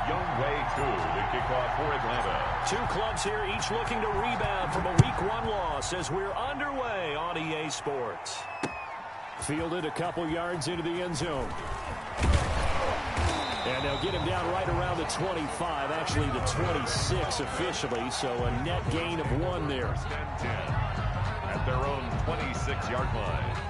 The kickoff for Atlanta. Two clubs here, each looking to rebound from a Week 1 loss as we're underway on EA Sports. Fielded a couple yards into the end zone. And they'll get him down right around the 25, actually the 26 officially, so a net gain of 1 there. 10 at their own 26-yard line.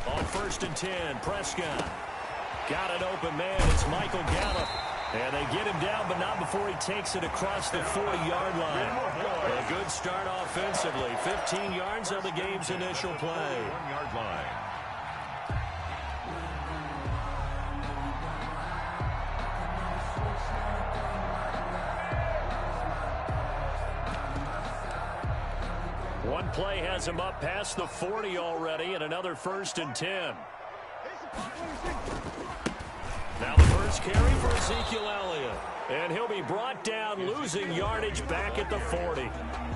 On 1st and 10, Prescott. Got an open man. It's Michael Gallup. And they get him down, but not before he takes it across the 40-yard line. A good start offensively. 15 yards on the game's initial play. 1-yard line. One play has him up past the 40 already, and another 1st and 10. Now the first carry for Ezekiel Elliott. And he'll be brought down, losing yardage back at the 40.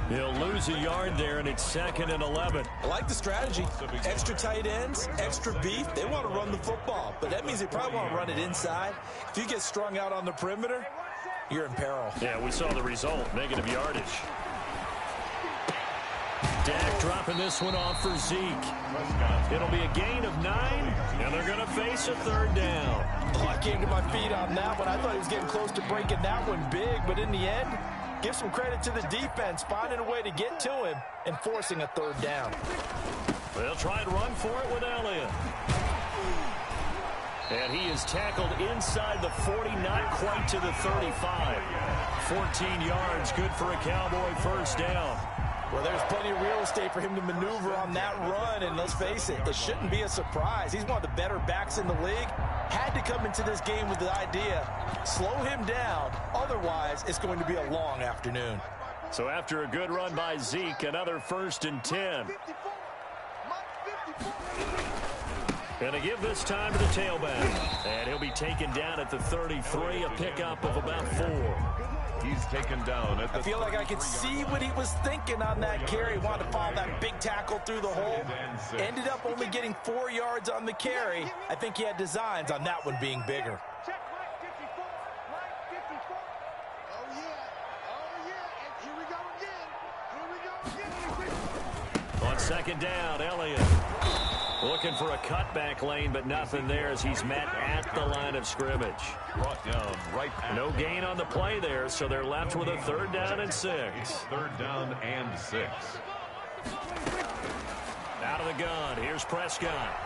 He'll lose a yard there, and it's 2nd and 11. I like the strategy. Extra tight ends, extra beef. They want to run the football, but that means they probably want to run it inside. If you get strung out on the perimeter, you're in peril. Yeah, we saw the result, negative yardage. Dak dropping this one off for Zeke. It'll be a gain of 9, and they're going to face a 3rd down. Oh, I came to my feet on that one. I thought he was getting close to breaking that one big, but in the end, give some credit to the defense, finding a way to get to him and forcing a 3rd down. They'll try and run for it with Elliott. And he is tackled inside the 40, not quite to the 35. 14 yards, good for a Cowboy 1st down. Well, there's plenty of real estate for him to maneuver on that run, and let's face it, it shouldn't be a surprise. He's one of the better backs in the league. Had to come into this game with the idea, slow him down, otherwise it's going to be a long afternoon. So after a good run by Zeke, another 1st and 10. Going to give this time to the tailback. And he'll be taken down at the 33, a pickup of about 4. He's taken down at the I feel like I could see what he was thinking on that carry. Wanted to follow that big tackle through the hole. Ended up only getting 4 yards on the carry. I think he had designs on that one being bigger. On 2nd down, Elliott looking for a cutback lane, but nothing there as he's met at the line of scrimmage. brought down right at no gain on the play there, so they're left with a 3rd down and 6. 3rd down and 6. Out of the gun, here's Prescott.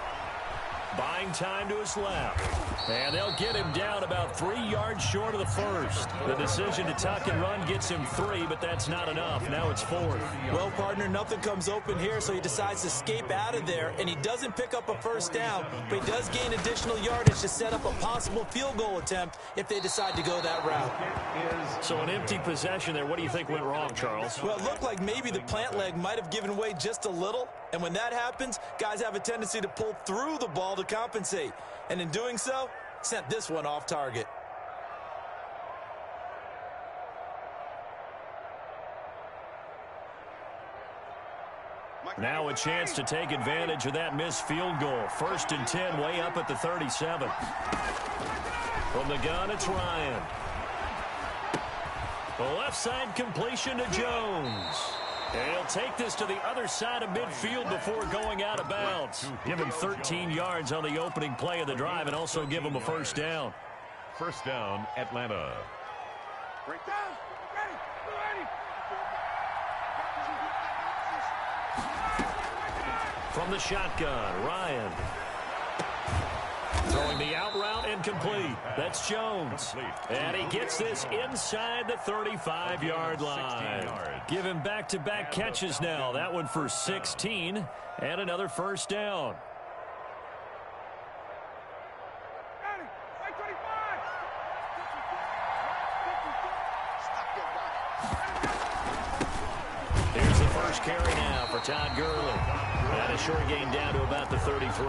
Buying time to his left. And they'll get him down about 3 yards short of the 1st. The decision to tuck and run gets him 3, but that's not enough. Now it's 4th. Well, partner, nothing comes open here, so he decides to escape out of there, and he doesn't pick up a 1st down, but he does gain additional yardage to set up a possible field goal attempt if they decide to go that route. So an empty possession there. What do you think went wrong, Charles? Well, it looked like maybe the plant leg might have given way just a little, and when that happens, guys have a tendency to pull through the ball to compensate, and in doing so, sent this one off target. Now a chance to take advantage of that missed field goal. 1st and 10, way up at the 37. From the gun, it's Ryan. The left side completion to Jones. And he'll take this to the other side of midfield before going out of bounds. Give him 13 yards on the opening play of the drive and also give him a 1st down. 1st down, Atlanta. From the shotgun, Ryan. Throwing the out route and complete. That's Jones. And he gets this inside the 35-yard line. Give him back-to-back catches now. That one for 16 and another 1st down. Here's the first carry now for Todd Gurley. And And a short gain down to about the 33.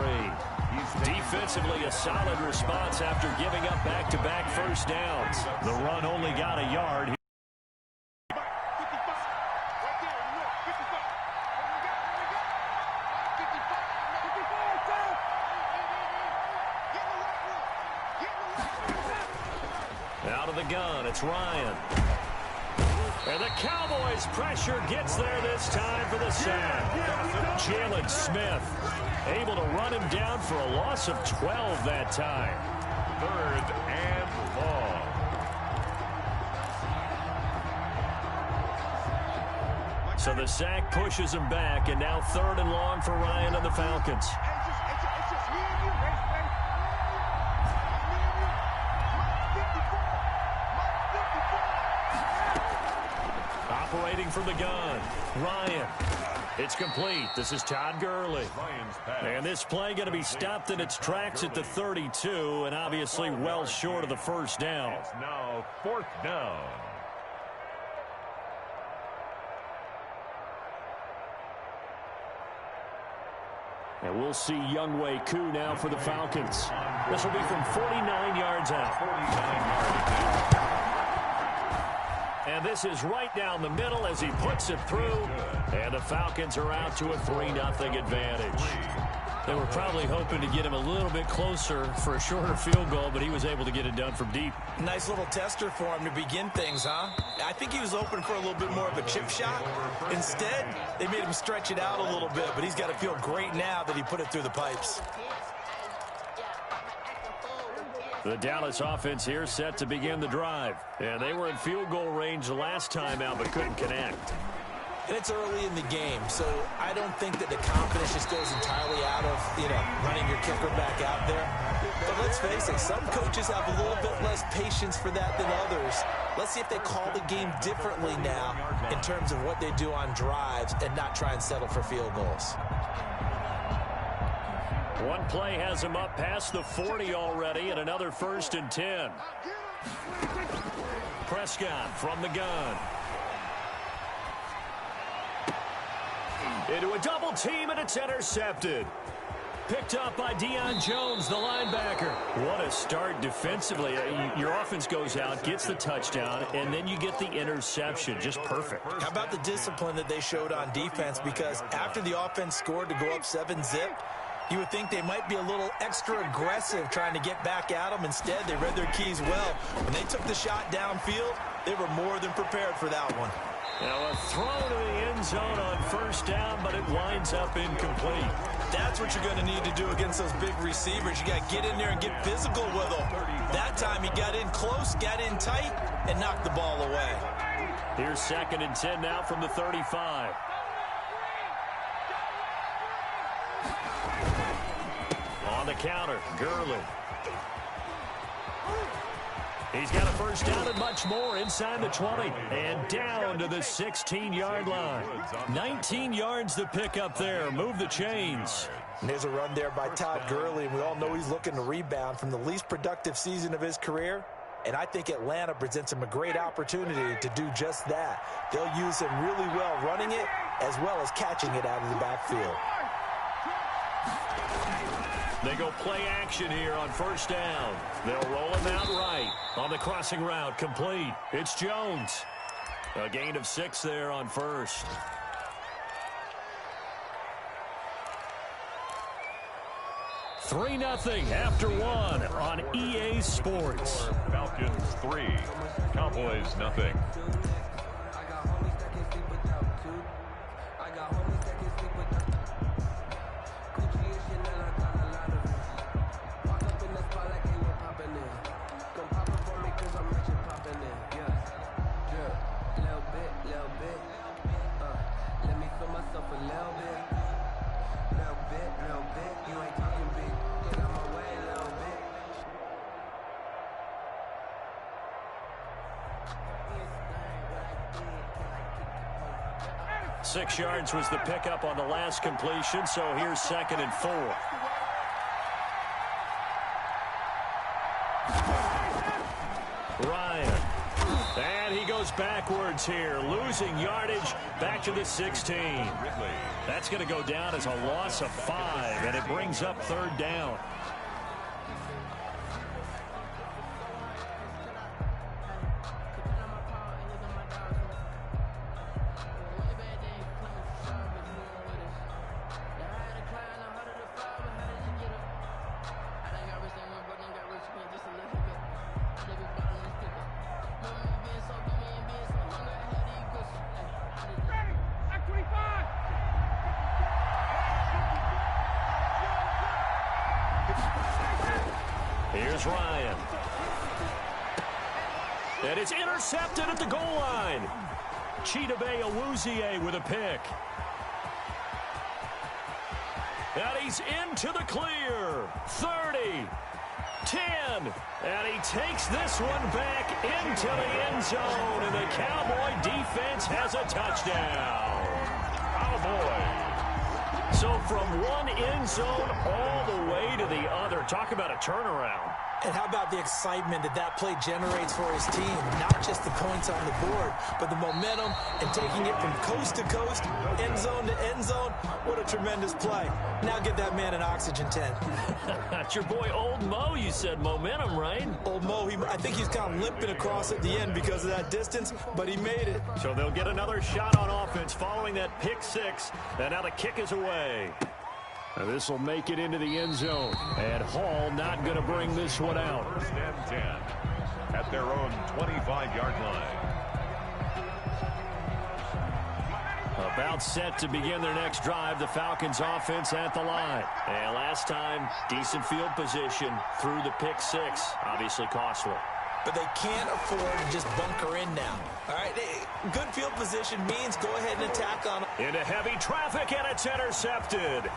Defensively, a solid response after giving up back-to-back first downs. The run only got a yard. Out of the gun, it's Ryan. And the Cowboys' pressure gets there this time for the sack. Jalen Smith able to run him down for a loss of 12 that time. 3rd and long. So the sack pushes him back, and now 3rd and long for Ryan and the Falcons. Operating from the gun, Ryan. It's complete. This is Todd Gurley. And this play going to be stopped in its tracks at the 32, and obviously well short of the first down. It's now 4th down. And we'll see Younghoe Koo now for the Falcons. This will be from 49 yards out. 49 yards. And this is right down the middle as he puts it through. And the Falcons are out to a 3-0 advantage. They were probably hoping to get him a little bit closer for a shorter field goal, but he was able to get it done from deep. Nice little tester for him to begin things, huh? I think he was open for a little bit more of a chip shot. Instead, they made him stretch it out a little bit, but he's got to feel great now that he put it through the pipes. The Dallas offense here set to begin the drive. And they were in field goal range last time out, but couldn't connect. And it's early in the game, so I don't think that the confidence just goes entirely out of, running your kicker back out there. But let's face it, some coaches have a little bit less patience for that than others. Let's see if they call the game differently now in terms of what they do on drives and not try and settle for field goals. One play has him up past the 40 already, and another 1st and 10. Prescott from the gun. Into a double team, and it's intercepted. Picked up by Deion Jones, the linebacker. What a start defensively. Your offense goes out, gets the touchdown, and then you get the interception. Just perfect. How about the discipline that they showed on defense? Because after the offense scored to go up 7-zip, you would think they might be a little extra aggressive trying to get back at them. Instead, they read their keys well. When they took the shot downfield, they were more than prepared for that one. Now a throw to the end zone on 1st down, but it winds up incomplete. That's what you're going to need to do against those big receivers. You got to get in there and get physical with them. That time he got in close, got in tight, and knocked the ball away. Here's 2nd and 10 now from the 35. On the counter, Gurley. He's got a 1st down and much more inside the 20. And down to the 16-yard line. 19 yards to pick up there. Move the chains. And there's a run there by Todd Gurley, and we all know he's looking to rebound from the least productive season of his career. And I think Atlanta presents him a great opportunity to do just that. They'll use him really well running it as well as catching it out of the backfield. They go play action here on 1st down. They'll roll him out right. On the crossing route, complete. It's Jones. A gain of 6 there on 1st. Three 0 after 1 on EA Sports. Falcons 3, Cowboys 0. Six yards was the pickup on the last completion, so here's 2nd and 4. Ryan. And he goes goes backwards here, losing yardage back to the 16. That's going to go down as a loss of 5, and it brings up third down. Here's Ryan. And it's intercepted at the goal line. Chidobe Awuzie with a pick. And he's into the clear. 30, 10. And he takes this one back into the end zone. And the Cowboy defense has a touchdown. Cowboy. So from one end zone all the way to the other. Talk about a turnaround. And how about the excitement that play generates for his team? Not just the points on the board, but the momentum and taking it from coast to coast, end zone to end zone. What a tremendous play. Now get that man an oxygen tent. That's your boy Old Mo. You said momentum, right? Old Mo, I think he's kind of limping across at the end because of that distance, but he made it. So they'll get another shot on offense following that pick 6. And now the kick is away. And this will make it into the end zone. And Hall not going to bring this one out. First and 10 at their own 25-yard line. About set to begin their next drive. The Falcons offense at the line. And last time, decent field position through the pick 6. Obviously costly. But they can't afford to just bunker in now. All right, good field position means go ahead and attack on them. Into heavy traffic, and it's intercepted.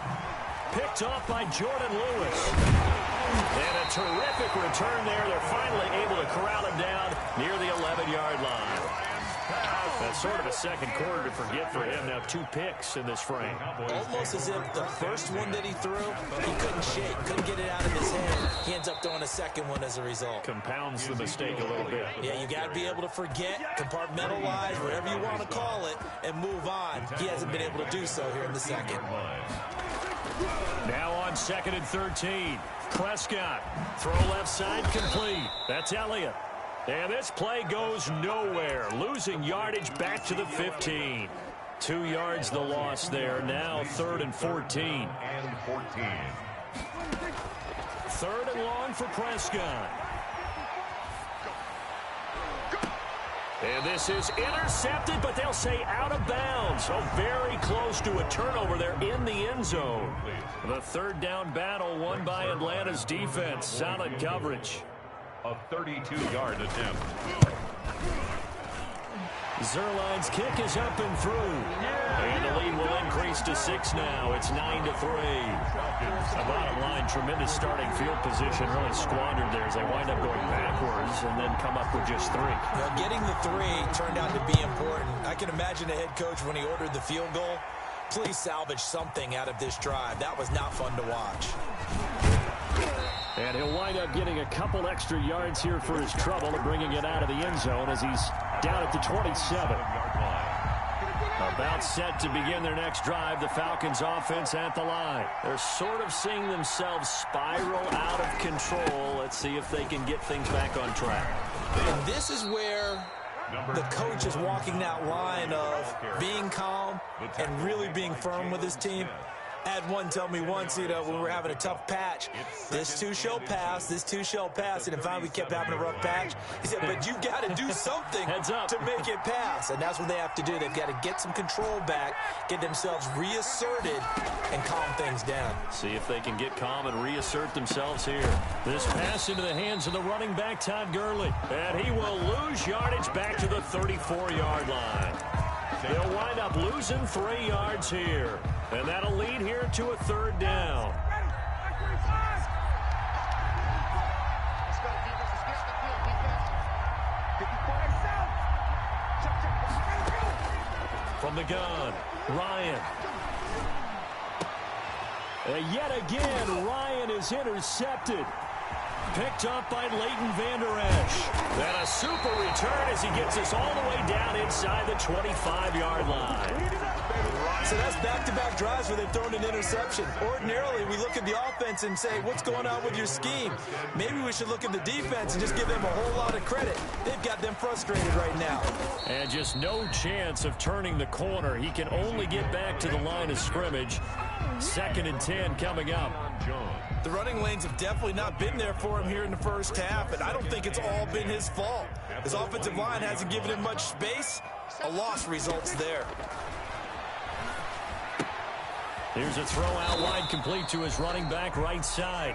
Picked off by Jordan Lewis. And a terrific return there. They're finally able to corral him down near the 11-yard line. That's sort of a second quarter to forget for him. Now 2 picks in this frame. Almost as if the first one that he threw, he couldn't shake, couldn't get it out of his head. He ends up throwing a second one as a result. Compounds the mistake a little bit. Yeah, you got to be able to forget, compartmentalize, whatever you want to call it, and move on. He hasn't been able to do so here in the second. Now on 2nd and 13. Prescott. Throw left side complete. That's Elliott. And this play goes nowhere. Losing yardage back to the 15. 2 yards the loss there. Now 3rd and 14. And 14. 3rd and long for Prescott. And this is intercepted, but they'll say out of bounds. So very close to a turnover there in the end zone. The 3rd down battle won by Atlanta's defense. Solid coverage. A 32-yard attempt. Zerline's kick is up and through. And the lead will increase to 6 now. It's 9-3. The bottom line, tremendous starting field position, really squandered there as they wind up going backwards and then come up with just 3. Now, getting the 3 turned out to be important. I can imagine the head coach when he ordered the field goal. Please salvage something out of this drive. That was not fun to watch. And he'll wind up getting a couple extra yards here for his trouble and bringing it out of the end zone as he's down at the 27. About set to begin their next drive, the Falcons offense at the line. They're sort of seeing themselves spiral out of control. Let's see if they can get things back on track. And this is where the coach is walking that line of being calm and really being firm with his team. I had one tell me once, when we were having a tough patch, this too shall pass, this too shall pass, and finally we kept having a rough patch. He said, but you've got to do something to make it pass, and that's what they have to do. They've got to get some control back, get themselves reasserted, and calm things down. See if they can get calm and reassert themselves here. This pass into the hands of the running back, Todd Gurley, and he will lose yardage back to the 34-yard line. They'll wind up losing 3 yards here. And that'll lead here to a 3rd down. From the gun, Ryan. And yet again, Ryan is intercepted. picked up by Leighton Vander Esch. And a super return as he gets us all the way down inside the 25-yard line. So that's back-to-back drives where they've thrown an interception. Ordinarily, we look at the offense and say, what's going on with your scheme? Maybe we should look at the defense and just give them a whole lot of credit. They've got them frustrated right now. And just no chance of turning the corner. He can only get back to the line of scrimmage. 2nd and 10 coming up. The running lanes have definitely not been there for him here in the first half, and I don't think it's all been his fault. His offensive line hasn't given him much space. A loss results there. Here's a throw out wide, complete to his running back right side.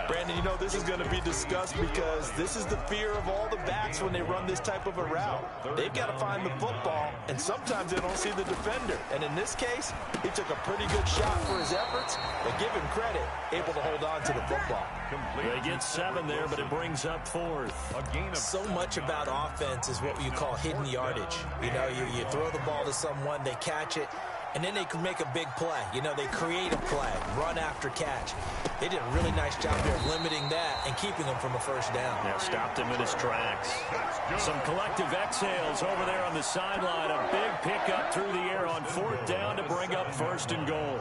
Brandon, you know this is going to be discussed because this is the fear of all the backs when they run this type of a route. They've got to find the football, and sometimes they don't see the defender. And in this case, he took a pretty good shot for his efforts, but give him credit, able to hold on to the football. They get 7 there, but it brings up 4th. So much about offense is what you call hidden yardage. You know, you throw the ball to someone, they catch it, and then they can make a big play. You know, they create a play, run after catch. They did a really nice job here of limiting that and keeping him from a first down. Yeah, stopped him in his tracks. Some collective exhales over there on the sideline. A big pickup through the air on 4th down to bring up 1st and goal.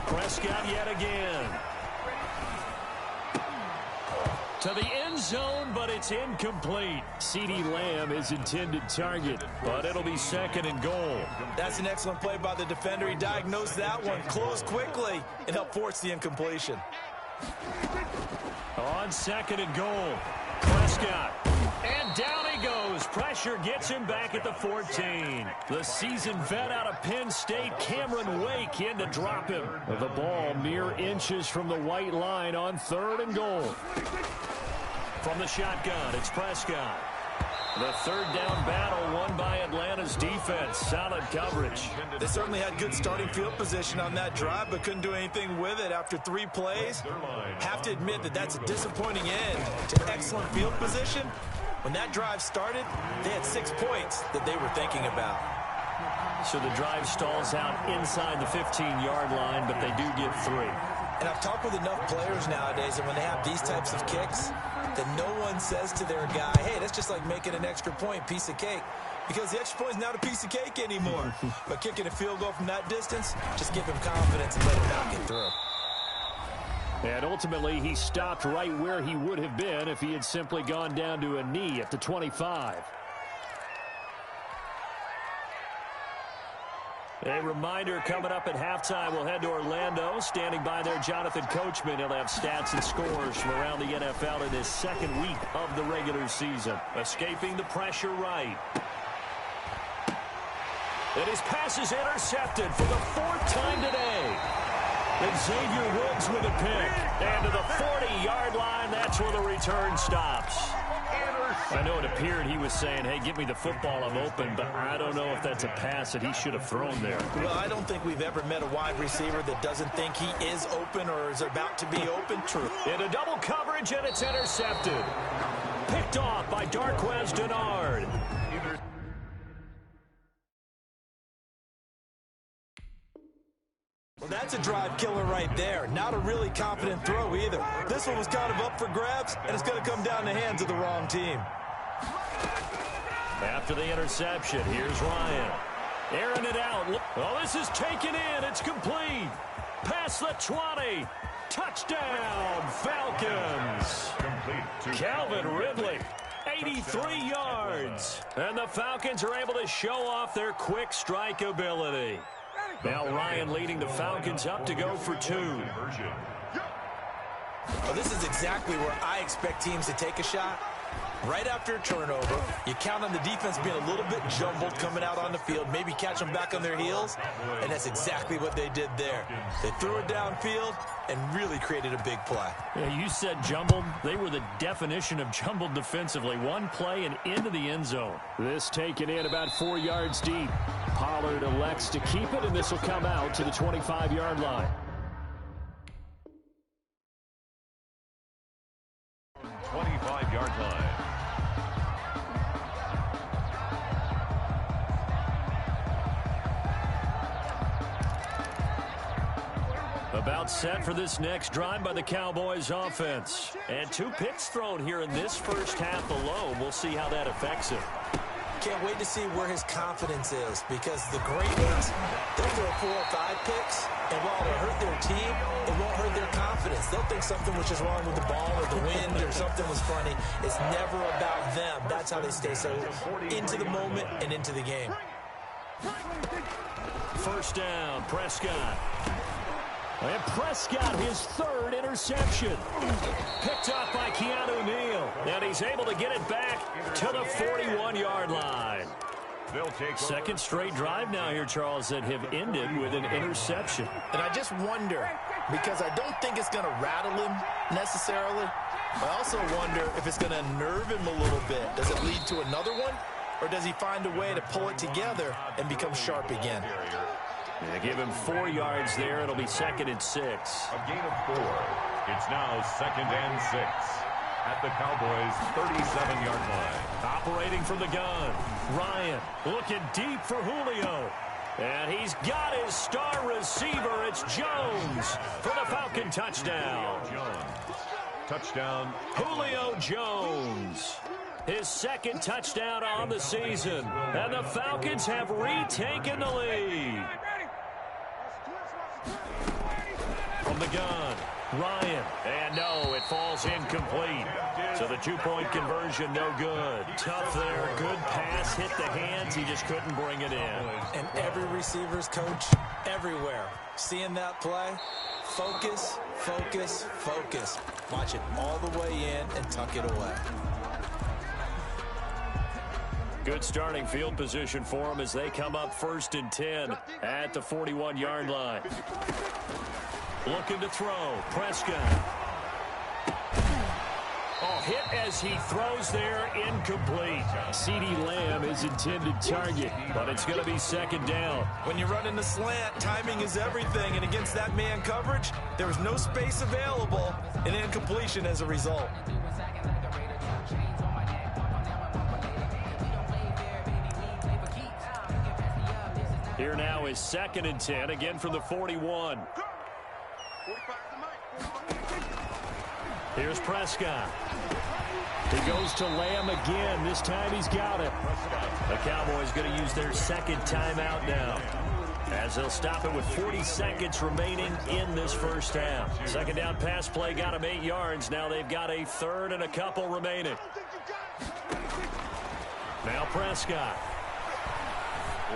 Prescott yet again. To the end zone, but it's incomplete. CeeDee Lamb is intended target, but it'll be 2nd and goal. That's an excellent play by the defender. He diagnosed that one, closed quickly, and helped force the incompletion. On 2nd and goal, Prescott. And down he goes. Pressure gets him back at the 14. The seasoned vet out of Penn State, Cameron Wake, in to drop him. The ball mere inches from the white line on 3rd and goal. From the shotgun, it's Prescott. The 3rd down battle won by Atlanta's defense. Solid coverage. They certainly had good starting field position on that drive, but couldn't do anything with it after 3 plays. Have to admit that that's a disappointing end to excellent field position. When that drive started, they had 6 points that they were thinking about. So the drive stalls out inside the 15-yard line, but they do get 3. And I've talked with enough players nowadays, and when they have these types of kicks, that no one says to their guy, hey, that's just like making an extra point, piece of cake. Because the extra point is not a piece of cake anymore. But kicking a field goal from that distance, just give him confidence and let him knock it through. And ultimately, he stopped right where he would have been if he had simply gone down to a knee at the 25. A reminder, coming up at halftime, we'll head to Orlando. Standing by there, Jonathan Coachman. He'll have stats and scores from around the NFL in his 2nd week of the regular season. Escaping the pressure right. And his pass is intercepted for the 4th time today. Xavier Woods with a pick. And to the 40-yard line, that's where the return stops. I know it appeared he was saying, hey, give me the football, I'm open, but I don't know if that's a pass that he should have thrown there. Well, I don't think we've ever met a wide receiver that doesn't think he is open or is about to be open. True. Into double coverage, and it's intercepted. Picked off by Darquez Dennard. Well, that's a drive killer right there. Not a really confident throw either. This one was kind of up for grabs, and it's going to come down the hands of the wrong team. After the interception, here's Ryan. Airing it out. Oh, this is taken in. It's complete. Past the 20. Touchdown, Falcons. Calvin Ridley, 83 yards. And the Falcons are able to show off their quick strike ability. Now Ryan leading the Falcons up to go for 2. Well, this is exactly where I expect teams to take a shot. Right after a turnover, you count on the defense being a little bit jumbled coming out on the field, maybe catch them back on their heels, and that's exactly what they did there. They threw it downfield and really created a big play. Yeah, you said jumbled. They were the definition of jumbled defensively. One play and into the end zone. This taken in about 4 yards deep. Pollard elects to keep it, and this will come out to the 25-yard line. 25-yard line. About set for this next drive by the Cowboys offense. And 2 picks thrown here in this first half alone. We'll see how that affects him. Can't wait to see where his confidence is, because the great ones, they'll throw 4 or 5 picks, and while it'll hurt their team, it won't hurt their confidence. They'll think something was just wrong with the ball or the wind or something was funny. It's never about them. That's how they stay so into the moment and into the game. First down, Prescott. And Prescott, his 3rd interception. Picked off by Keanu Neal. And he's able to get it back to the 41-yard line. Second straight drive now here, Charles, that have ended with an interception. And I just wonder, because I don't think it's going to rattle him necessarily. I also wonder if it's going to nerve him a little bit. Does it lead to another one? Or does he find a way to pull it together and become sharp again? They give him 4 yards there. It'll be 2nd and 6. A gain of 4. It's now 2nd and 6 at the Cowboys' 37-yard line. Operating from the gun, Ryan looking deep for Julio. And he's got his star receiver. It's Jones for the Falcon touchdown. Touchdown, Julio Jones. His 2nd touchdown on the season. And the Falcons have retaken the lead. From the gun, Ryan. And no, it falls incomplete. So the 2-point conversion, no good. Tough there. Good pass. Hit the hands. He just couldn't bring it in. And every receiver's coach everywhere. Seeing that play, focus, focus, focus. Watch it all the way in and tuck it away. Good starting field position for them as they come up 1st and 10 at the 41-yard line. Looking to throw. Prescott. Oh, hit as he throws there, incomplete. CeeDee Lamb is intended target, but it's going to be 2nd down. When you run in the slant, timing is everything, and against that man coverage, there was no space available, and incompletion as a result. Here now is 2nd and 10, again from the 41. Here's Prescott. He goes to Lamb again. This time he's got it. The Cowboys going to use their 2nd timeout now, as they'll stop it with 40 seconds remaining in this first half. 2nd down pass play got him 8 yards. Now they've got a 3rd and a couple remaining. Now Prescott.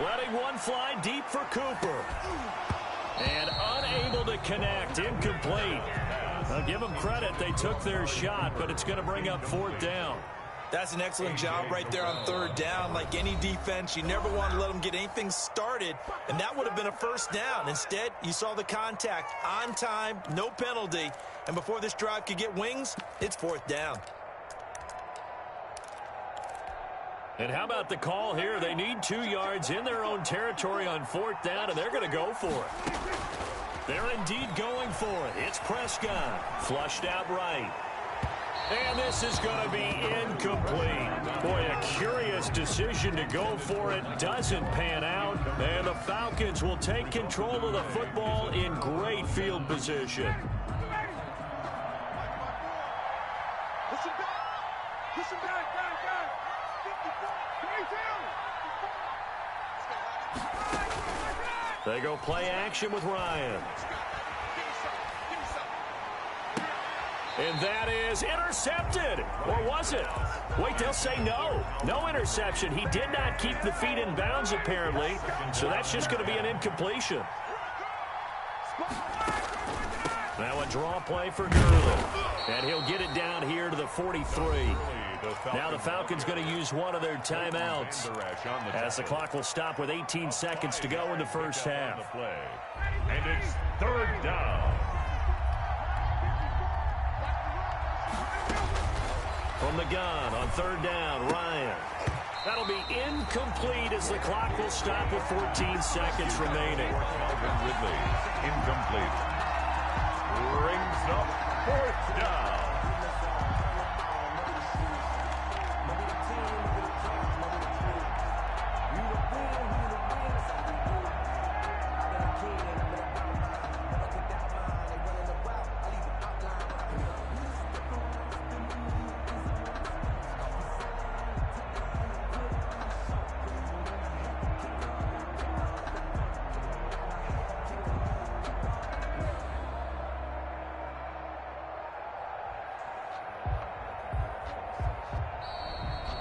Letting one fly deep for Cooper. And unable to connect. Incomplete. I'll give them credit. They took their shot, but it's going to bring up 4th down. That's an excellent job right there on 3rd down. Like any defense, you never want to let them get anything started, and that would have been a 1st down. Instead, you saw the contact on time, no penalty, and before this drive could get wings, it's 4th down. And how about the call here? They need 2 yards in their own territory on 4th down, and they're going to go for it. They're indeed going for it. It's Prescott. Flushed out right. And this is going to be incomplete. Boy, a curious decision to go for it. Doesn't pan out. And the Falcons will take control of the football in great field position. They go play action with Ryan. And that is intercepted. Or was it? Wait, they'll say no. No interception. He did not keep the feet in bounds, apparently. So that's just going to be an incompletion. Now a draw play for Gurley. And he'll get it down here to the 43. Now the Falcons going to use one of their timeouts, as the clock will stop with 18 seconds to go in the first half. And it's 3rd down. From the gun on 3rd down, Ryan. That'll be incomplete as the clock will stop with 14 seconds remaining. Ridley, incomplete. Brings up 4th down.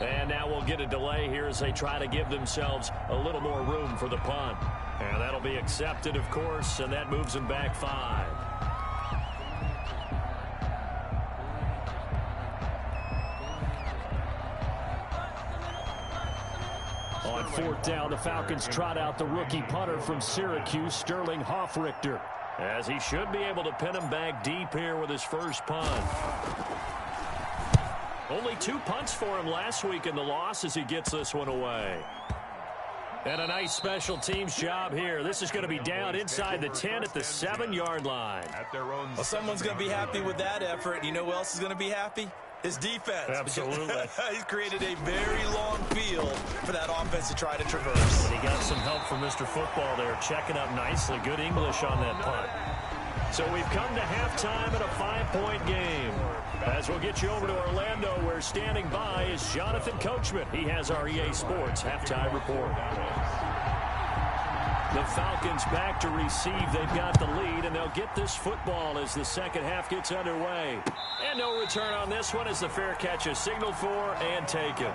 And now we'll get a delay here as they try to give themselves a little more room for the punt. And that'll be accepted, of course, and that moves them back 5. On 4th down, the Falcons trot out the rookie punter from Syracuse, Sterling Hoffrichter, as he should be able to pin him back deep here with his first punt. Only 2 punts for him last week in the loss as he gets this one away. And a nice special teams job here. This is going to be down inside the 10 at the 7-yard line. Well, someone's going to be happy with that effort. You know who else is going to be happy? His defense. Absolutely. He's created a very long field for that offense to try to traverse. And he got some help from Mr. Football there, checking up nicely. Good English on that punt. So we've come to halftime in a 5-point game. As we'll get you over to Orlando, where standing by is Jonathan Coachman. He has our EA Sports halftime report. The Falcons back to receive. They've got the lead, and they'll get this football as the second half gets underway. And no return on this one as the fair catch is signaled for and taken.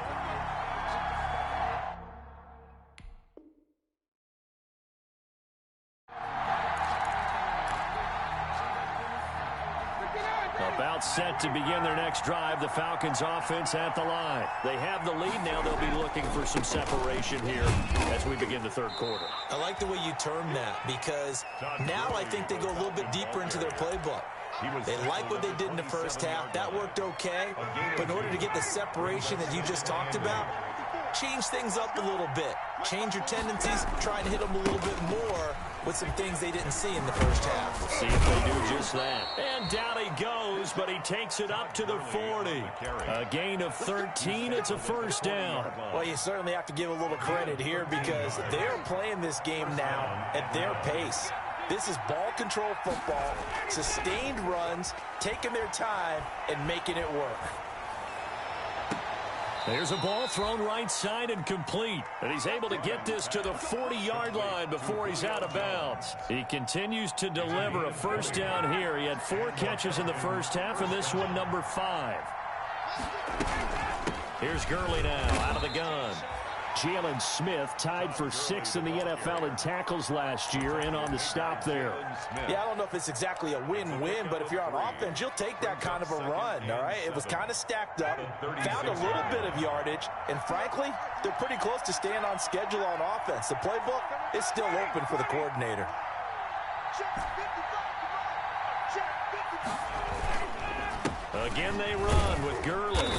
About set to begin their next drive, the Falcons offense at the line. They have the lead now. They'll be looking for some separation here as we begin the third quarter. I like the way you term that, because now I think they go a little bit deeper into their playbook. They like what they did in the first half. That worked okay. But in order to get the separation that you just talked about, change things up a little bit. Change your tendencies, try to hit them a little bit more with some things they didn't see in the first half. We'll see if they do just that. And down he goes, but he takes it up to the 40. A gain of 13. It's a first down. Well, you certainly have to give a little credit here because they're playing this game now at their pace. This is ball control football, sustained runs, taking their time, and making it work. There's a ball thrown right side and complete. And he's able to get this to the 40-yard line before he's out of bounds. He continues to deliver a first down here. He had 4 catches in the first half, and this one number 5. Here's Gurley now out of the gun. Jalen Smith tied for 6th in the NFL in tackles last year, in on the stop there. Yeah, I don't know if it's exactly a win-win, but if you're on offense, you'll take that kind of a run, all right? It was kind of stacked up, found a little bit of yardage, and frankly, they're pretty close to staying on schedule on offense. The playbook is still open for the coordinator. Again, they run with Gurley.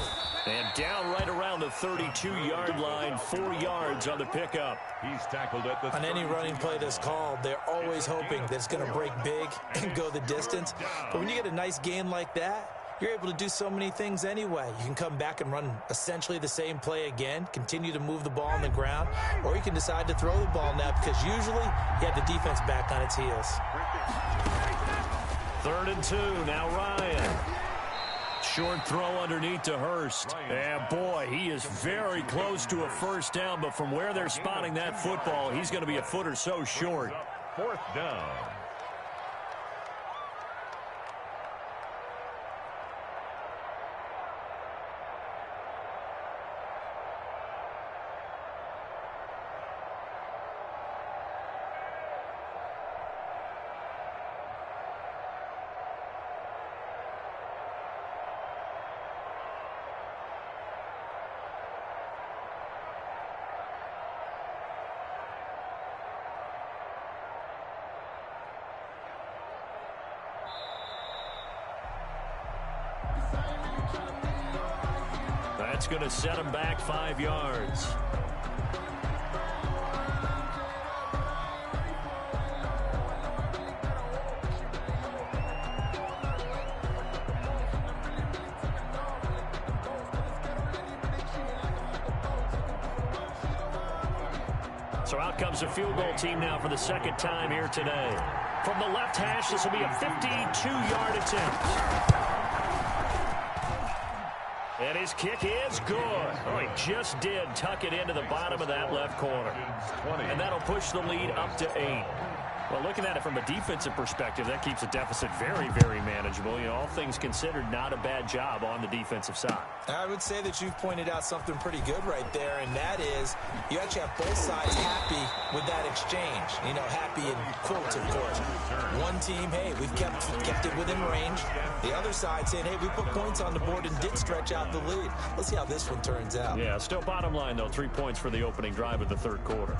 And down right around the 32-yard line, 4 yards on the pickup. He's tackled at the on any running play that's called, they're always hoping that it's going to break big and go the distance. But when you get a nice game like that, you're able to do so many things anyway. You can come back and run essentially the same play again, continue to move the ball on the ground, or you can decide to throw the ball now because usually you have the defense back on its heels. 3rd and 2, now Ryan. Short throw underneath to Hurst. And boy, he is very close to a first down, but from where they're spotting that football, he's going to be a foot or so short. 4th down. That's going to set him back 5 yards. So out comes the field goal team now for the second time here today. From the left hash, this will be a 52-yard attempt. And his kick is good. Oh, he just did tuck it into the bottom of that left corner. And that'll push the lead up to 8. Well, looking at it from a defensive perspective, that keeps the deficit very, very manageable. You know, all things considered, not a bad job on the defensive side. I would say that you've pointed out something pretty good right there, and that is you actually have both sides happy with that exchange. You know, happy in quotes, of course. One team, hey, we've kept it within range. The other side saying, hey, we put points on the board and did stretch out the lead. Let's see how this one turns out. Yeah, still bottom line, though, 3 points for the opening drive of the third quarter.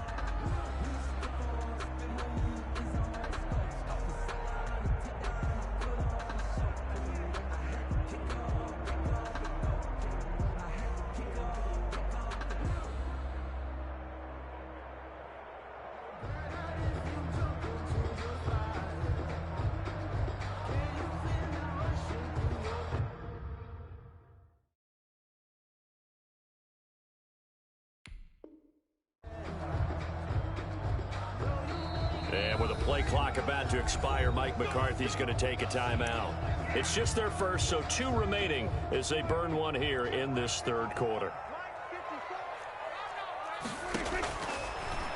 And with a play clock about to expire, Mike McCarthy's going to take a timeout. It's just their first, so 2 remaining as they burn one here in this third quarter.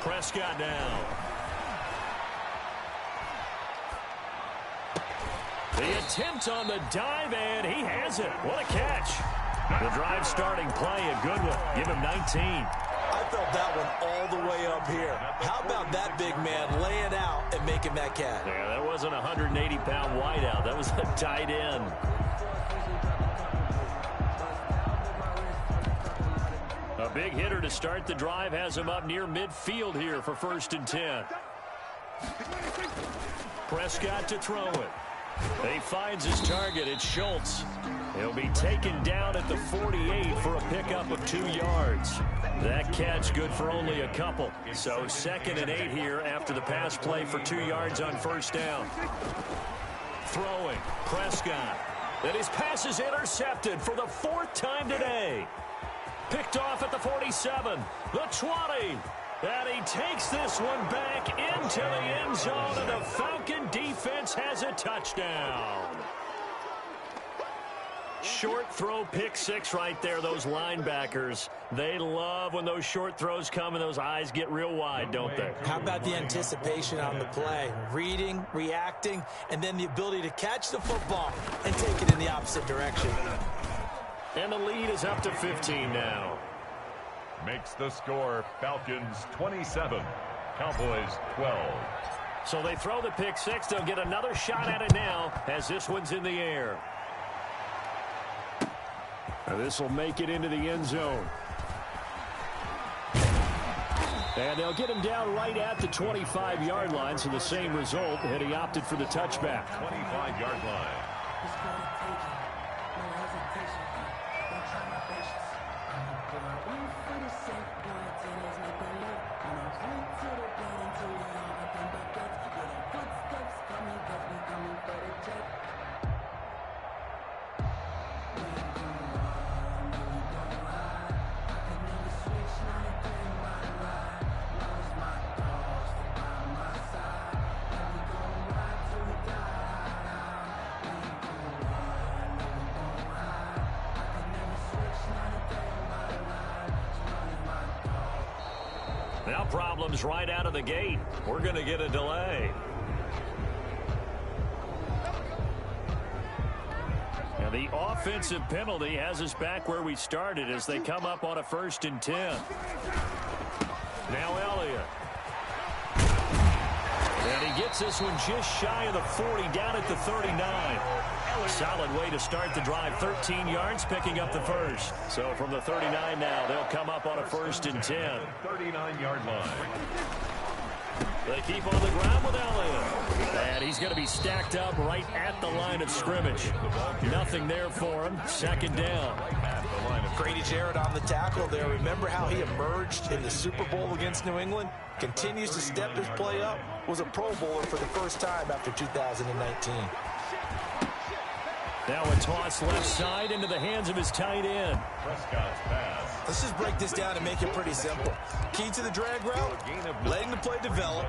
Prescott now. The attempt on the dive, and he has it. What a catch. The drive starting play, a good one. Give him 19. I felt that one all the way up here. How about that big man laying out and making that catch? Yeah, that wasn't a 180-pound wideout. That was a tight end. A big hitter to start the drive has him up near midfield here for 1st and 10. Prescott to throw it. He finds his target. It's Schultz. He'll be taken down at the 48 for a pickup of 2 yards. That catch good for only a couple. So 2nd and 8 here after the pass play for 2 yards on 1st down. Throwing. Prescott. And his pass is intercepted for the 4th time today. Picked off at the 47. The 20. And he takes this one back into the end zone, and the Falcon defense has a touchdown. Short throw, pick 6 right there. Those linebackers, they love when those short throws come and those eyes get real wide, don't they? How about the anticipation on the play? Reading, reacting, and then the ability to catch the football and take it in the opposite direction. And the lead is up to 15 now. Makes the score Falcons 27, Cowboys 12. So they throw the pick 6. They'll get another shot at it now as this one's in the air. And this will make it into the end zone. And they'll get him down right at the 25-yard line, so the same result, and he opted for the touchback. 25-yard line. Now problems right out of the gate. We're going to get a delay. And the offensive penalty has us back where we started as they come up on a 1st and 10. Now Elliott. And he gets this one just shy of the 40, down at the 39. Solid way to start the drive. 13 yards, picking up the first. So from the 39 now, they'll come up on a 1st and 10. 39-yard line. They keep on the ground with Elliott. And he's going to be stacked up right at the line of scrimmage. Nothing there for him. 2nd down. Grady Jarrett on the tackle there. Remember how he emerged in the Super Bowl against New England? Continues to step his play up. Was a Pro Bowler for the first time after 2019. Now a toss left side into the hands of his tight end. Prescott's pass. Let's just break this down and make it pretty simple. Key to the drag route, letting the play develop,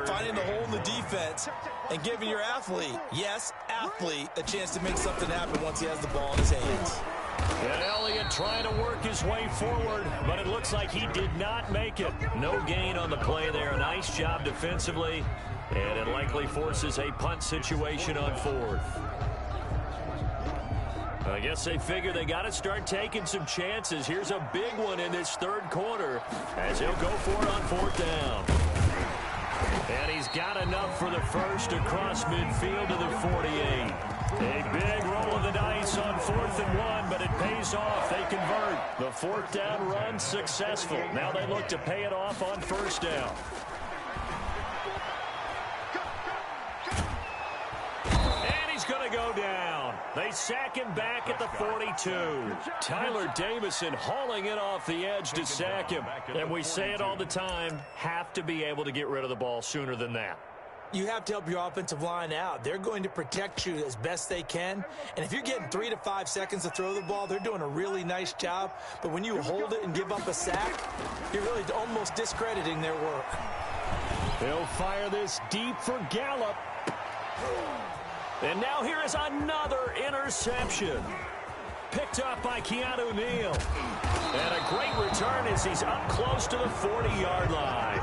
finding the hole in the defense, and giving your athlete, yes, athlete, a chance to make something happen once he has the ball in his hands. And Elliott trying to work his way forward, but it looks like he did not make it. No gain on the play there. Nice job defensively, and it likely forces a punt situation on 4th. I guess they figure they got to start taking some chances. Here's a big one in this 3rd quarter as he'll go for it on 4th down. And he's got enough for the first across midfield to the 48. A big roll of the dice on 4th and 1, but it pays off. They convert. The 4th down run successful. Now they look to pay it off on 1st down. And he's going to go down. They sack him back at the 42. Tyler Davison hauling it off the edge to sack him. And we say it all the time, have to be able to get rid of the ball sooner than that. You have to help your offensive line out. They're going to protect you as best they can. And if you're getting 3 to 5 seconds to throw the ball, they're doing a really nice job. But when you hold it and give up a sack, you're really almost discrediting their work. They'll fire this deep for Gallup. And now here is another interception. Picked up by Keanu Neal. And a great return as he's up close to the 40-yard line.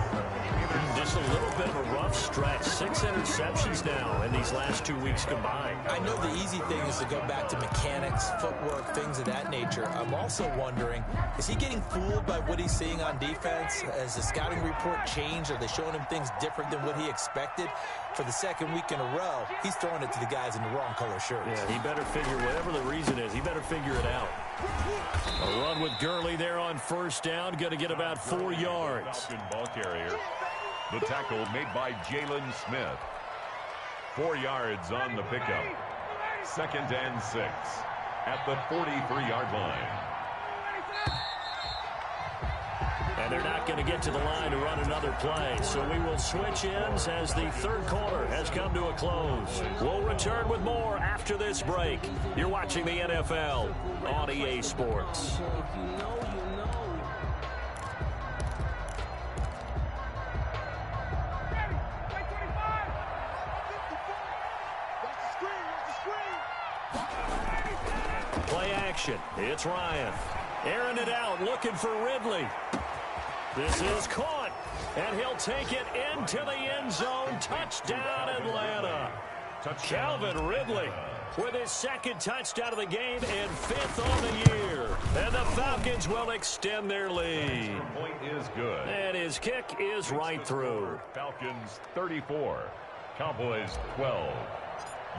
Just a little bit of a rough stretch. 6 interceptions now in these last 2 weeks combined. I know the easy thing is to go back to mechanics, footwork, things of that nature. I'm also wondering, is he getting fooled by what he's seeing on defense? Has the scouting report changed? Are they showing him things different than what he expected? For the 2nd week in a row, he's throwing it to the guys in the wrong color shirts. Yeah, he better figure, whatever the reason is, he better figure it out. A run with Gurley there on 1st down, going to get about 4 yards. Ball carrier. The tackle made by Jalen Smith. 4 yards on the pickup. 2nd and 6 at the 43-yard line. And they're not going to get to the line to run another play. So we will switch ends as the 3rd quarter has come to a close. We'll return with more after this break. You're watching the NFL on EA Sports. Play action. It's Ryan. Airing it out, looking for Ridley. This is caught, and he'll take it into the end zone. Touchdown, Atlanta. Calvin Ridley with his 2nd touchdown of the game and 5th on the year. And the Falcons will extend their lead. Point is good. And his kick is right through. Falcons 34, Cowboys 12.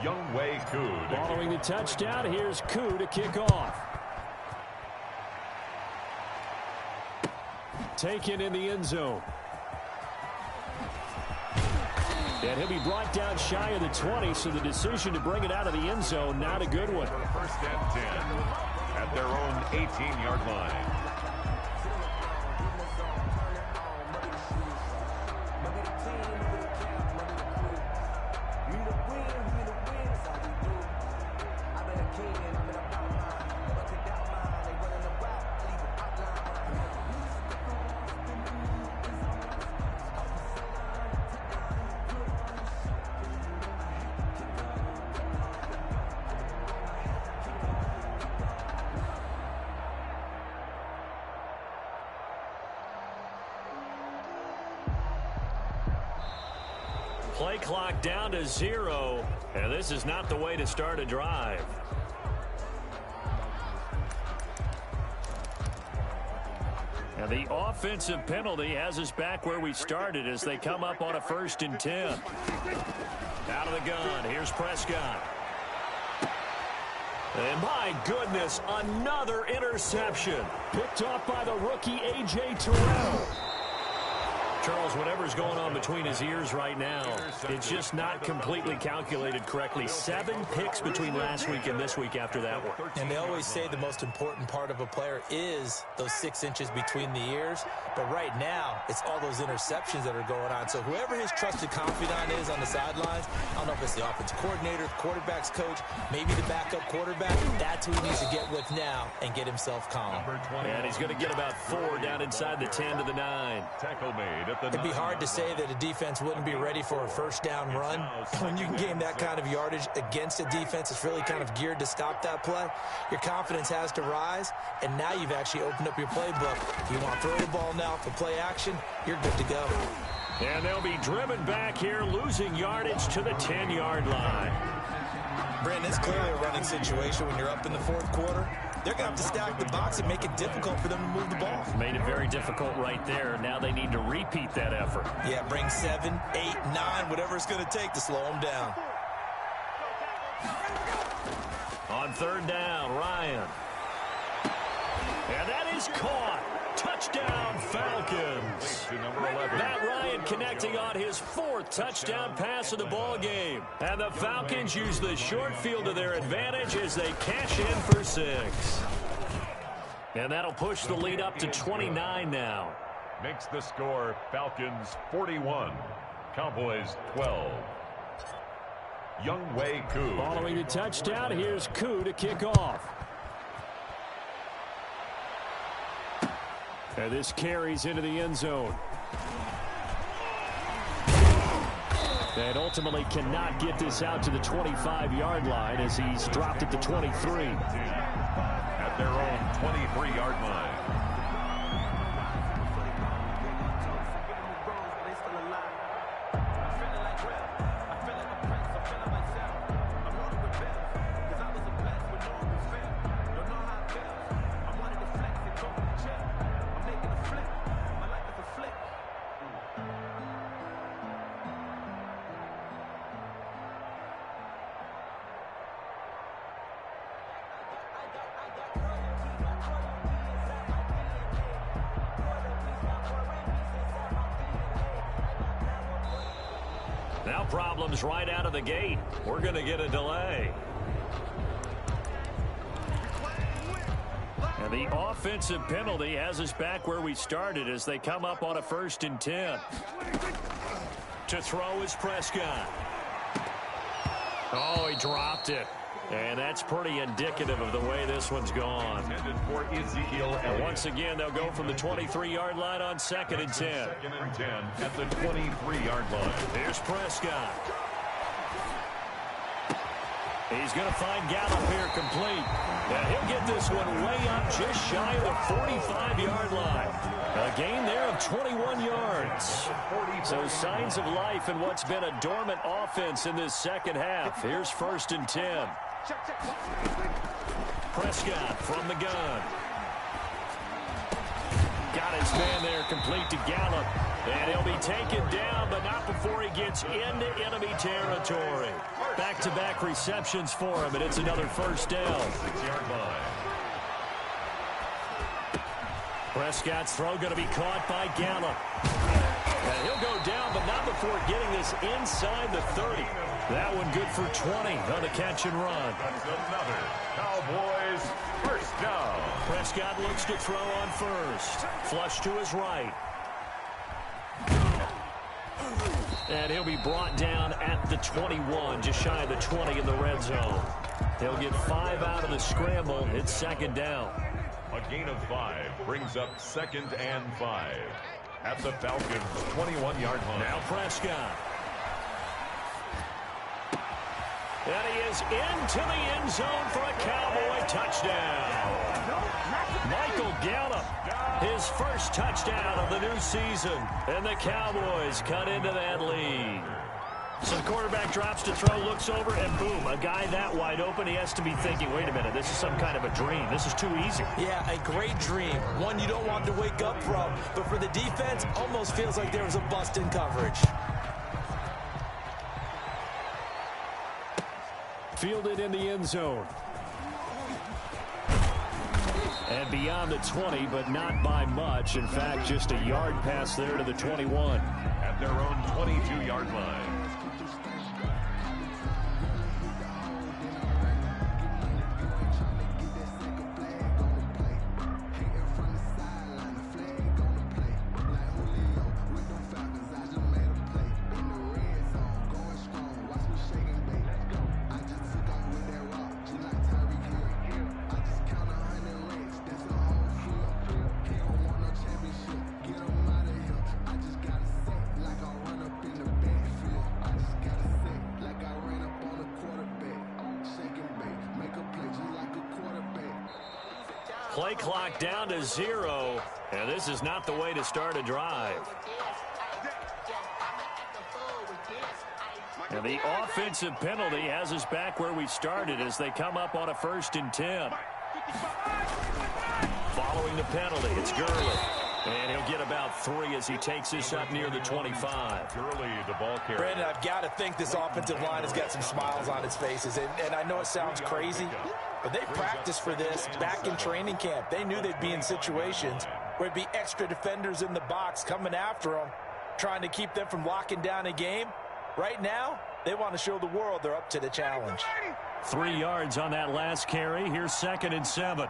Younghoe Koo. Following the touchdown, here's Koo to kick off. Taken in the end zone. And he'll be brought down shy of the 20, so the decision to bring it out of the end zone, not a good one. 1st and 10 at their own 18-yard line. Play clock down to 0, and this is not the way to start a drive. And the offensive penalty has us back where we started as they come up on a 1st and 10. Out of the gun, here's Prescott. And my goodness, another interception. Picked off by the rookie A.J. Terrell. Charles, whatever's going on between his ears right now, it's just not completely calculated correctly. 7 picks between last week and this week after that one. And they always say the most important part of a player is those 6 inches between the ears. But right now, it's all those interceptions that are going on. So whoever his trusted confidant is on the sidelines, I don't know if it's the offensive coordinator, the quarterback's coach, maybe the backup quarterback, that's who he needs to get with now and get himself calm. And he's going to get about 4 down inside the 10 to the 9. Tackle made at the It'd be hard to say that a defense wouldn't be ready for a first down run. When you can gain that kind of yardage against a defense that's really kind of geared to stop that play, your confidence has to rise, and now you've actually opened up your playbook. If you want to throw the ball now for play action, you're good to go. And they'll be driven back here, losing yardage to the 10-yard line. Brandon, it's clearly a running situation when you're up in the fourth quarter. They're going to have to stack the box and make it difficult for them to move the ball. Made it very difficult right there. Now they need to repeat that effort. Yeah, bring 7, 8, 9, whatever it's going to take to slow them down. On third down, Ryan. And that is caught. Touchdown, Falcons. Matt Ryan connecting on his 4th touchdown pass of the ball game. And the Falcons use the short field to their advantage as they cash in for 6. And that'll push the lead up to 29 now. Makes the score Falcons 41, Cowboys 12. Younghoe Koo. Following the touchdown, here's Koo to kick off. And this carries into the end zone. And ultimately cannot get this out to the 25-yard line as he's dropped it to 23. At their own 23-yard line. Now problems right out of the gate. We're going to get a delay. And the offensive penalty has us back where we started as they come up on a 1st and 10. To throw is Prescott. Oh, he dropped it. And that's pretty indicative of the way this one's gone. For Ezekiel and once again, they'll go from the 23-yard line on 2nd and 10. 2nd and 10 at the 23-yard line. Here's Prescott. He's going to find Gallup here complete. And he'll get this one way up just shy of the 45-yard line. A gain there of 21 yards. So signs of life in what's been a dormant offense in this second half. Here's 1st and 10. Prescott from the gun. Got his man there complete to Gallup. And he'll be taken down, but not before he gets into enemy territory. Back-to-back receptions for him, and it's another 1st down. 6-yard line. Prescott's throw going to be caught by Gallup. And he'll go down, but not before getting this inside the 30. That one good for 20 on the catch and run. That's another Cowboys 1st down. Prescott looks to throw on 1st. Flush to his right. And he'll be brought down at the 21, just shy of the 20 in the red zone. He'll get 5 out of the scramble. It's 2nd down. A gain of 5 brings up 2nd and 5 at the Falcons' 21-yard line. Now Prescott. And he is into the end zone for a Cowboy touchdown. Michael Gallup, his 1st touchdown of the new season. And the Cowboys cut into that lead. So the quarterback drops to throw, looks over, and boom, a guy that wide open, he has to be thinking, wait a minute, this is some kind of a dream. This is too easy. Yeah, a great dream. One you don't want to wake up from. But for the defense, almost feels like there was a bust in coverage. Fielded in the end zone. And beyond the 20, but not by much. In fact, just a yard pass there to the 21. At their own 22-yard line. Play clock down to 0, and this is not the way to start a drive. And the offensive penalty has us back where we started as they come up on a 1st and 10. Following the penalty, it's Gurley. And he'll get about 3 as he takes this up near the 25. Gurley, the ball carrier. Brandon, I've got to think this offensive line has got some smiles on its faces. And I know it sounds crazy, but they practiced for this back in training camp. They knew they'd be in situations where it'd be extra defenders in the box coming after them, trying to keep them from locking down a game. Right now, they want to show the world they're up to the challenge. 3 yards on that last carry. Here's 2nd and 7.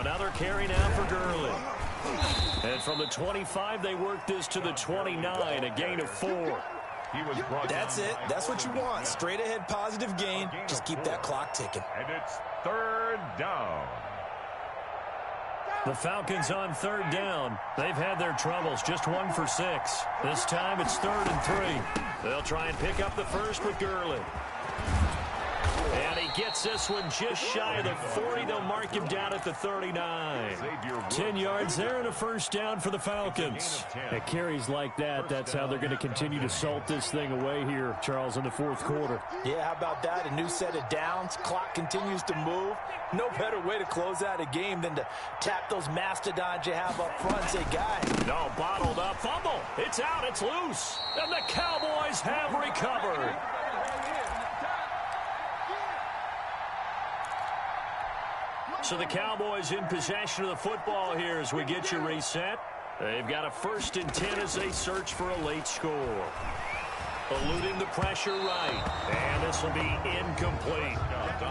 Another carry now for Gurley. And from the 25, they work this to the 29, a gain of 4. That's it. That's what you want. Straight ahead positive gain. Just keep that clock ticking. And it's 3rd down. The Falcons on 3rd down. They've had their troubles. Just 1 for 6. This time it's 3rd and 3. They'll try and pick up the first with Gurley. And he gets this one just shy of the 40. They'll mark him down at the 39. 10 yards there and a 1st down for the Falcons. At carries like that, that's how they're going to continue to salt this thing away here, Charles, in the 4th quarter. Yeah, how about that? A new set of downs. Clock continues to move. No better way to close out a game than to tap those mastodons you have up front and say, guys. No, bottled up. Fumble. It's out. It's loose. And the Cowboys have recovered. So the Cowboys in possession of the football here as we get you reset. They've got a 1st and 10 as they search for a late score. Eluding the pressure right. And this will be incomplete.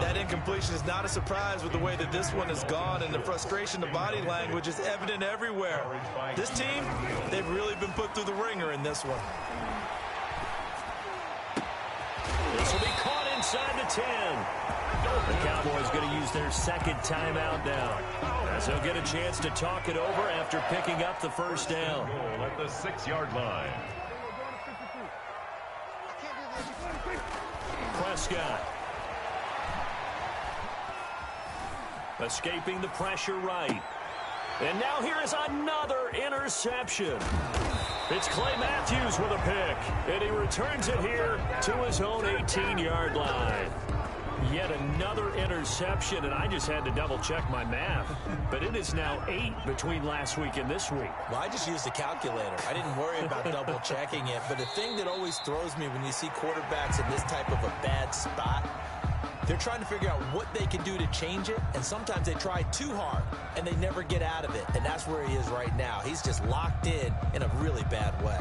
That incompletion is not a surprise with the way that this one has gone, and the frustration, the body language is evident everywhere. This team, they've really been put through the ringer in this one. This will be caught inside the 10. The Cowboys going to use their 2nd timeout now, as they'll get a chance to talk it over after picking up the 1st down. At the 6-yard line. Prescott. Escaping the pressure right. And now here is another interception. It's Clay Matthews with a pick, and he returns it here to his own 18-yard line. Yet another interception, and I just had to double-check my math. But it is now 8 between last week and this week. Well, I just used a calculator. I didn't worry about double-checking it. But the thing that always throws me when you see quarterbacks in this type of a bad spot, they're trying to figure out what they can do to change it, and sometimes they try too hard, and they never get out of it. And that's where he is right now. He's just locked in a really bad way.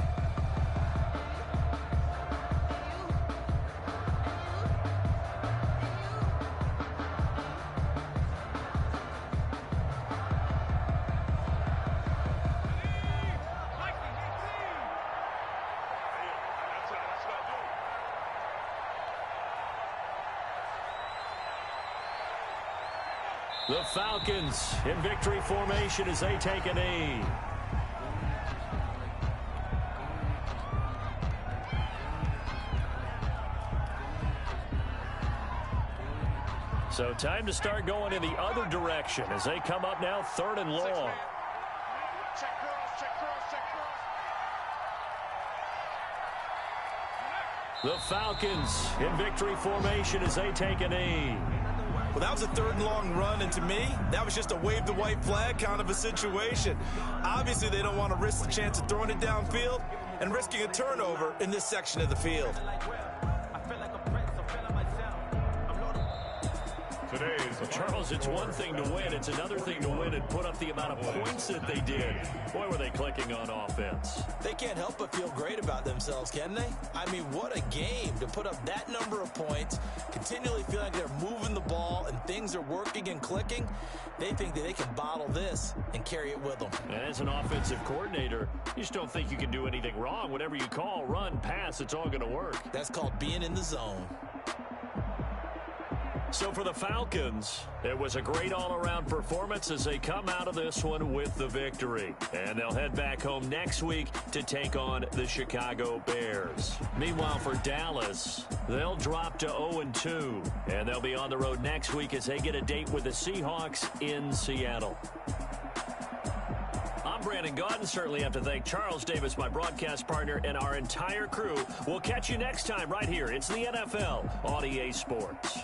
The Falcons in victory formation as they take a knee. So time to start going in the other direction as they come up now 3rd and long. The Falcons in victory formation as they take a knee. Well, that was a 3rd and long run, and to me, that was just a wave the white flag kind of a situation. Obviously, they don't want to risk the chance of throwing it downfield and risking a turnover in this section of the field. Charles, it's one thing to win. It's another thing to win and put up the amount of points that they did. Boy, were they clicking on offense. They can't help but feel great about themselves, can they? I mean, what a game to put up that number of points, continually feel like they're moving the ball and things are working and clicking. They think that they can bottle this and carry it with them. And as an offensive coordinator, you just don't think you can do anything wrong. Whatever you call, run, pass, it's all going to work. That's called being in the zone. So for the Falcons, it was a great all-around performance as they come out of this one with the victory. And they'll head back home next week to take on the Chicago Bears. Meanwhile, for Dallas, they'll drop to 0-2. And they'll be on the road next week as they get a date with the Seahawks in Seattle. I'm Brandon Gaudin. Certainly have to thank Charles Davis, my broadcast partner, and our entire crew. We'll catch you next time right here. It's the NFL on EA Sports.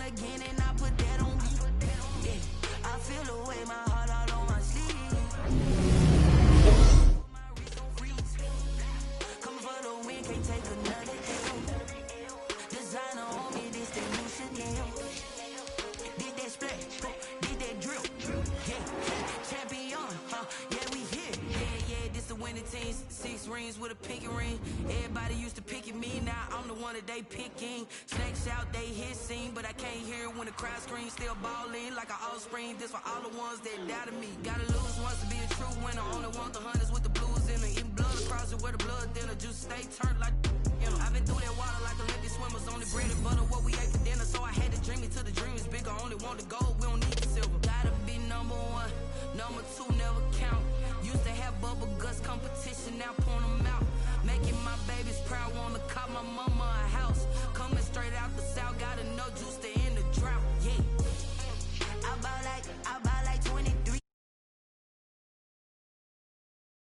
Again, and I put that on me. Yeah, I feel the way, my heart all on my sleeve. My wrist on freeze. Coming for the win, can't take another L. Designer on me, this the new Chanel. Did that splash, did that drill. Yeah, champion, yeah, we here. Yeah, this the winning team. 6 rings with a pinky ring. Everybody used to picking me, now I'm the one that they picking. Snakes out, they hit scene, but I can't hear it when the crowd screams. Still balling like an offspring. This for all the ones that doubted me. Gotta lose once to be a true winner. Only want the hunters with the blues in it. Eating blood across it where the blood dinner. Juice stay turned like, you know. I've been through that water like Olympic swimmers. Only bread and butter, what we ate for dinner. So I had to dream it till the dream is bigger. Only want the gold, we don't need the silver. Gotta be number 1, number 2 never count. Used to have bubble guts competition, now point them out. Making my babies proud, wanna call my mama a